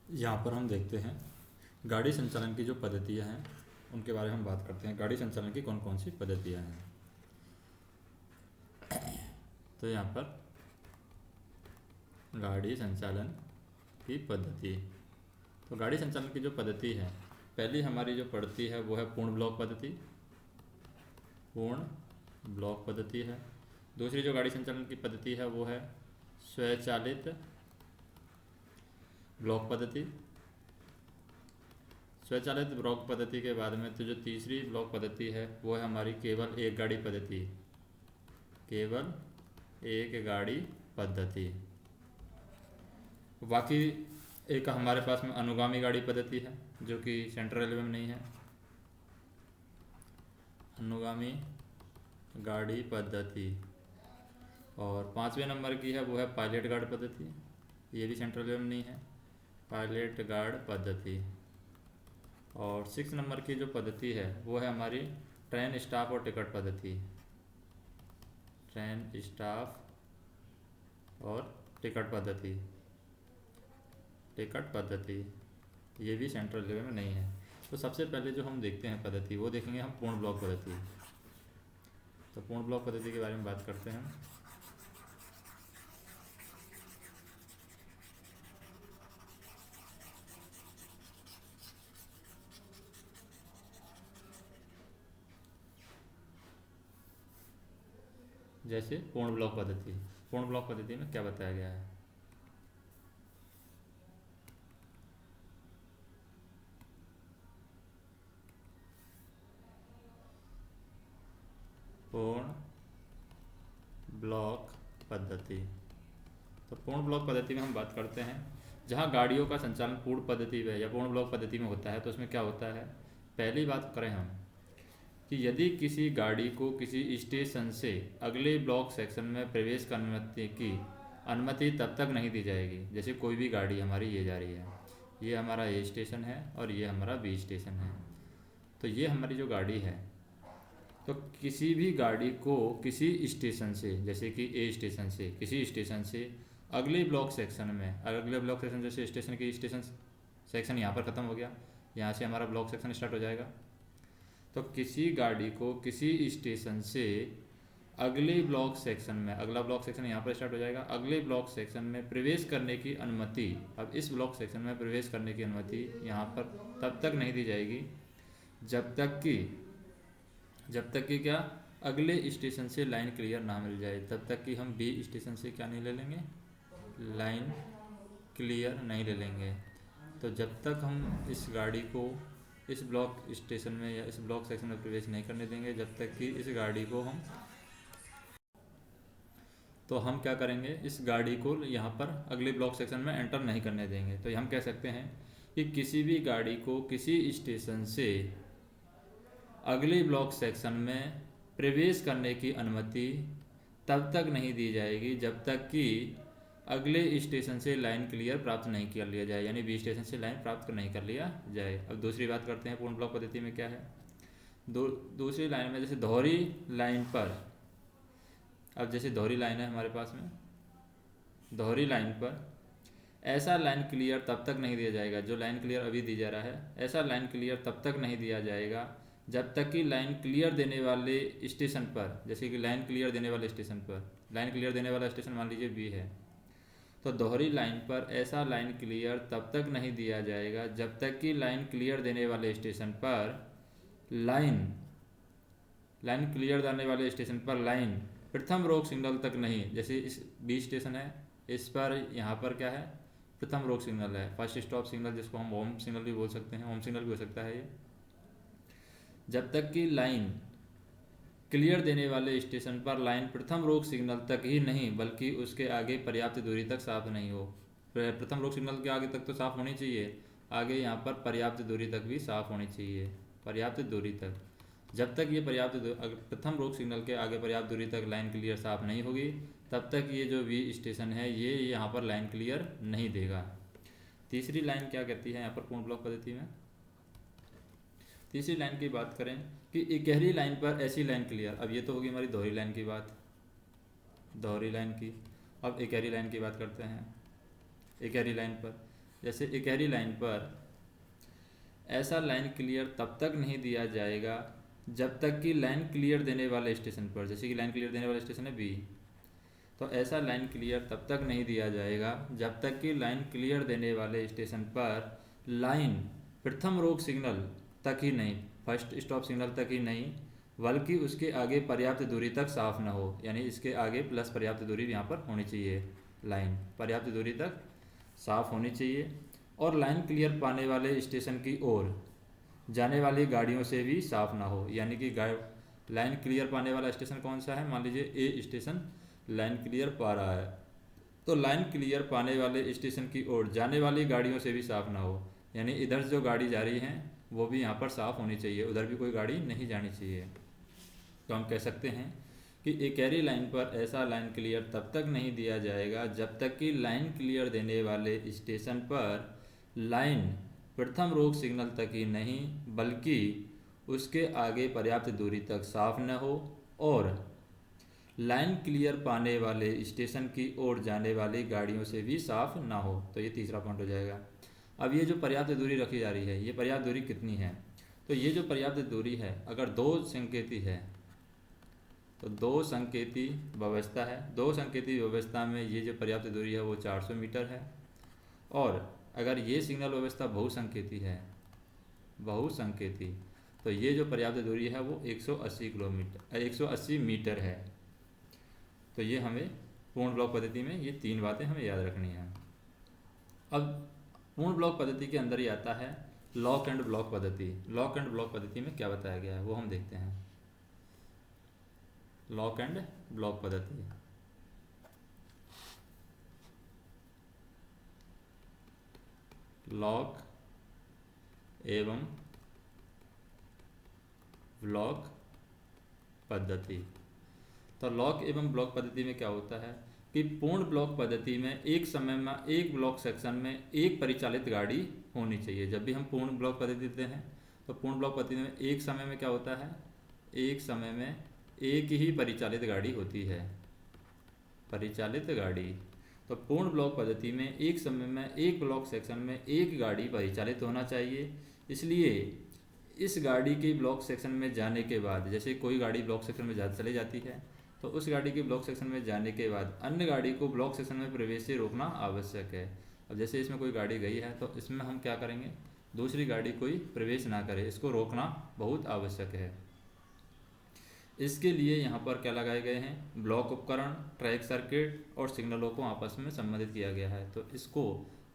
यहाँ पर हम देखते हैं गाड़ी संचालन की जो पद्धतियाँ हैं उनके बारे में हम बात करते हैं। गाड़ी संचालन की कौन कौन सी पद्धतियाँ हैं। तो यहाँ पर गाड़ी संचालन की पद्धति, तो गाड़ी संचालन की जो पद्धति है, पहली हमारी जो पड़ती है वो है पूर्ण ब्लॉक पद्धति। पूर्ण ब्लॉक पद्धति है। दूसरी जो गाड़ी संचालन की पद्धति है वो है स्वचालित ब्लॉक पद्धति। स्वचालित ब्लॉक पद्धति के बाद में तो जो तीसरी ब्लॉक पद्धति है वो है हमारी केवल एक गाड़ी पद्धति। केवल एक गाड़ी पद्धति। बाकी एक हमारे पास में अनुगामी गाड़ी पद्धति है जो कि सेंट्रल रेलवे में नहीं है। अनुगामी गाड़ी पद्धति। और पाँचवें नंबर की है वो है पायलट गार्ड पद्धति। ये भी सेंट्रल रेलवे में नहीं है, पायलट गार्ड पद्धति। और 6 नंबर की जो पद्धति है वो है हमारी ट्रेन स्टाफ और टिकट पद्धति। ट्रेन स्टाफ और टिकट पद्धति। टिकट पद्धति ये भी सेंट्रल रेलवे में नहीं है। तो सबसे पहले जो हम देखते हैं पद्धति वो देखेंगे हम पूर्ण ब्लॉक पद्धति। तो पूर्ण ब्लॉक पद्धति के बारे में बात करते हैं। जैसे पूर्ण ब्लॉक पद्धति, पूर्ण ब्लॉक पद्धति में क्या बताया गया है। पूर्ण ब्लॉक पद्धति, तो पूर्ण ब्लॉक पद्धति में हम बात करते हैं जहां गाड़ियों का संचालन पूर्ण पद्धति में या पूर्ण ब्लॉक पद्धति में होता है। तो उसमें क्या होता है, पहली बात करें हम कि यदि किसी गाड़ी को किसी स्टेशन से अगले ब्लॉक सेक्शन में प्रवेश करने की अनुमति तब तक नहीं दी जाएगी। जैसे कोई भी गाड़ी हमारी ये जा रही है, ये हमारा ए स्टेशन है और ये हमारा बी स्टेशन है। तो ये हमारी जो गाड़ी है, तो किसी भी गाड़ी को किसी स्टेशन से, जैसे कि ए स्टेशन से, किसी स्टेशन से अगले ब्लॉक सेक्शन में, अगले ब्लॉक सेक्शन जैसे स्टेशन की स्टेशन सेक्शन यहाँ पर ख़त्म हो गया, यहाँ से हमारा ब्लॉक सेक्शन स्टार्ट हो जाएगा। तो किसी गाड़ी को किसी स्टेशन से अगले ब्लॉक सेक्शन में, अगला ब्लॉक सेक्शन यहाँ पर स्टार्ट हो जाएगा, अगले ब्लॉक सेक्शन में प्रवेश करने की अनुमति, अब इस ब्लॉक सेक्शन में प्रवेश करने की अनुमति यहाँ पर तब तक नहीं दी जाएगी जब तक कि क्या, अगले स्टेशन से लाइन क्लियर ना मिल जाए। तब तक कि हम बी स्टेशन से क्या नहीं ले लेंगे, लाइन क्लियर नहीं ले लेंगे। तो जब तक हम इस गाड़ी को इस ब्लॉक स्टेशन में या इस ब्लॉक सेक्शन में प्रवेश नहीं करने देंगे, जब तक कि इस गाड़ी को हम क्या करेंगे, इस गाड़ी को यहाँ पर अगले ब्लॉक सेक्शन में एंटर नहीं करने देंगे। तो हम कह सकते हैं कि किसी भी गाड़ी को किसी स्टेशन से अगले ब्लॉक सेक्शन में प्रवेश करने की अनुमति तब तक नहीं दी जाएगी जब तक कि अगले स्टेशन से लाइन क्लियर प्राप्त नहीं कर लिया जाए, यानी बी स्टेशन से लाइन प्राप्त नहीं कर लिया जाए। अब दूसरी बात करते हैं पूर्ण ब्लॉक पद्धति में क्या है। दूसरी लाइन में जैसे दोहरी लाइन पर, अब जैसे दोहरी लाइन है हमारे पास में, दोहरी लाइन पर ऐसा लाइन क्लियर तब तक नहीं दिया जाएगा, जो लाइन क्लियर अभी दी जा रहा है, ऐसा लाइन क्लियर तब तक नहीं दिया जाएगा जब तक कि लाइन क्लियर देने वाले स्टेशन पर, जैसे कि लाइन क्लियर देने वाले स्टेशन पर, लाइन क्लियर देने वाला स्टेशन मान लीजिए बी है, तो दोहरी लाइन पर ऐसा लाइन क्लियर तब तक नहीं दिया जाएगा जब तक कि लाइन क्लियर देने वाले स्टेशन पर लाइन क्लियर देने वाले स्टेशन पर लाइन प्रथम रोक सिग्नल तक नहीं, जैसे इस बी स्टेशन है, इस पर यहाँ पर क्या है, प्रथम रोक सिग्नल है, फर्स्ट स्टॉप सिग्नल, जिसको हम होम सिग्नल भी बोल सकते हैं, होम सिग्नल भी हो सकता है ये। जब तक कि लाइन क्लियर देने वाले स्टेशन पर लाइन प्रथम रोक सिग्नल तक ही नहीं बल्कि उसके आगे पर्याप्त दूरी तक साफ नहीं हो, प्रथम रोक सिग्नल के आगे तक तो साफ होनी चाहिए, आगे यहाँ पर पर्याप्त दूरी तक भी साफ होनी चाहिए, पर्याप्त दूरी तक। जब तक ये प्रथम रोक सिग्नल के आगे पर्याप्त दूरी तक लाइन क्लियर साफ नहीं होगी तब तक ये जो बी स्टेशन है ये यहाँ पर लाइन क्लियर नहीं देगा। तीसरी लाइन क्या कहती है यहाँ पर पूर्ण ब्लॉक पद्धति में, तीसरी लाइन की बात करें कि इकहरी लाइन पर ऐसी लाइन क्लियर, अब ये तो होगी हमारी दोहरी लाइन की बात, दोहरी लाइन की। अब इकहरी लाइन की बात करते हैं। इकहरी लाइन पर जैसे इकहरी लाइन पर ऐसा लाइन क्लियर तब तक नहीं दिया जाएगा जब तक कि लाइन क्लियर देने वाले स्टेशन पर, जैसे कि लाइन क्लियर देने वाला स्टेशन है बी, तो ऐसा लाइन क्लियर तब तक नहीं दिया जाएगा जब तक कि लाइन क्लियर देने वाले स्टेशन पर लाइन प्रथम रोक सिग्नल तक ही नहीं, फर्स्ट स्टॉप सिग्नल तक ही नहीं, बल्कि उसके आगे पर्याप्त दूरी तक साफ न हो। यानी इसके आगे प्लस पर्याप्त दूरी यहाँ पर होनी चाहिए, लाइन पर्याप्त दूरी तक साफ होनी चाहिए। और लाइन क्लियर पाने वाले स्टेशन की ओर जाने वाली गाड़ियों से भी साफ ना हो। यानी कि लाइन क्लियर पाने वाला स्टेशन कौन सा है, मान लीजिए ए स्टेशन लाइन क्लियर पा रहा है, तो लाइन क्लियर पाने वाले स्टेशन की ओर जाने वाली गाड़ियों से भी साफ ना हो। यानी इधर जो गाड़ी जा रही है वो भी यहाँ पर साफ होनी चाहिए, उधर भी कोई गाड़ी नहीं जानी चाहिए। तो हम कह सकते हैं कि इकहरी लाइन पर ऐसा लाइन क्लियर तब तक नहीं दिया जाएगा जब तक कि लाइन क्लियर देने वाले स्टेशन पर लाइन प्रथम रोक सिग्नल तक ही नहीं, बल्कि उसके आगे पर्याप्त दूरी तक साफ न हो, और लाइन क्लियर पाने वाले स्टेशन की ओर जाने वाली गाड़ियों से भी साफ ना हो। तो ये तीसरा पॉइंट हो जाएगा। अब ये जो पर्याप्त दूरी रखी जा रही है, ये पर्याप्त दूरी कितनी है, तो ये जो पर्याप्त दूरी है, अगर दो संकेती है तो दो संकेती व्यवस्था है, दो संकेती व्यवस्था में ये जो पर्याप्त दूरी है वो 400 मीटर है। और अगर ये सिग्नल व्यवस्था बहुसंकेती है, बहुसंकेती, तो ये जो पर्याप्त दूरी है वो 180 मीटर है। तो ये हमें पूर्ण ब्लॉक पद्धति में ये तीन बातें हमें याद रखनी है। अब पूर्ण ब्लॉक पद्धति के अंदर ही आता है लॉक एंड ब्लॉक पद्धति। लॉक एंड ब्लॉक पद्धति में क्या बताया गया है वो हम देखते हैं। लॉक एंड ब्लॉक पद्धति, लॉक एवं ब्लॉक पद्धति। तो लॉक एवं ब्लॉक पद्धति में क्या होता है कि पूर्ण ब्लॉक पद्धति में एक समय में एक ब्लॉक सेक्शन में एक परिचालित गाड़ी होनी चाहिए। जब भी हम पूर्ण ब्लॉक पद्धति देते हैं तो पूर्ण ब्लॉक पद्धति में एक समय में क्या होता है, एक समय में एक ही परिचालित गाड़ी होती है, परिचालित गाड़ी। तो पूर्ण ब्लॉक पद्धति में एक समय में एक ब्लॉक सेक्शन में एक गाड़ी परिचालित होना चाहिए। इसलिए इस गाड़ी के ब्लॉक सेक्शन में जाने के बाद, जैसे कोई गाड़ी ब्लॉक सेक्शन में चली जाती है, तो उस गाड़ी के ब्लॉक सेक्शन में जाने के बाद अन्य गाड़ी को ब्लॉक सेक्शन में प्रवेश से रोकना आवश्यक है। अब जैसे इसमें कोई गाड़ी गई है तो इसमें हम क्या करेंगे, दूसरी गाड़ी कोई प्रवेश ना करे, इसको रोकना बहुत आवश्यक है। इसके लिए यहाँ पर क्या लगाए गए हैं, ब्लॉक उपकरण, ट्रैक सर्किट और सिग्नलों को आपस में संबंधित किया गया है। तो इसको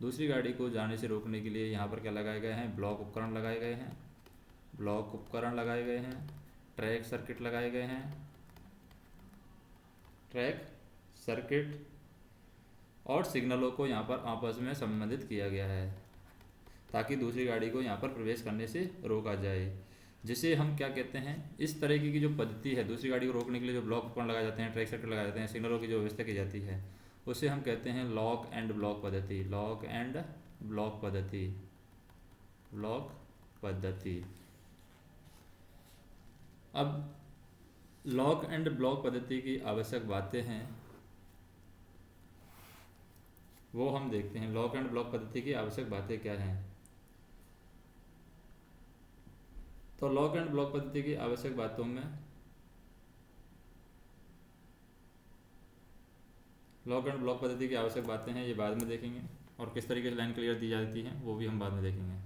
दूसरी गाड़ी को जाने से रोकने के लिए यहाँ पर क्या लगाए गए हैं, ब्लॉक उपकरण लगाए गए हैं, ब्लॉक उपकरण लगाए गए हैं, ट्रैक सर्किट लगाए गए हैं, ट्रैक सर्किट और सिग्नलों को यहाँ पर आपस में संबंधित किया गया है ताकि दूसरी गाड़ी को यहाँ पर प्रवेश करने से रोका जाए। जिसे हम क्या कहते हैं, इस तरह की जो पद्धति है दूसरी गाड़ी को रोकने के लिए जो ब्लॉक उपकरण लगाए जाते हैं, ट्रैक सर्किट लगाए जाते हैं, सिग्नलों की जो व्यवस्था की जाती है, उसे हम कहते हैं लॉक एंड ब्लॉक पद्धति। लॉक एंड ब्लॉक पद्धति, ब्लॉक पद्धति। अब लॉक एंड ब्लॉक पद्धति की आवश्यक बातें हैं वो हम देखते हैं। लॉक एंड ब्लॉक पद्धति की आवश्यक बातें क्या हैं, तो लॉक एंड ब्लॉक पद्धति की आवश्यक बातों में लॉक एंड ब्लॉक पद्धति की आवश्यक बातें हैं, ये बाद में देखेंगे, और किस तरीके से लाइन क्लियर दी जाती है वो भी हम बाद में देखेंगे।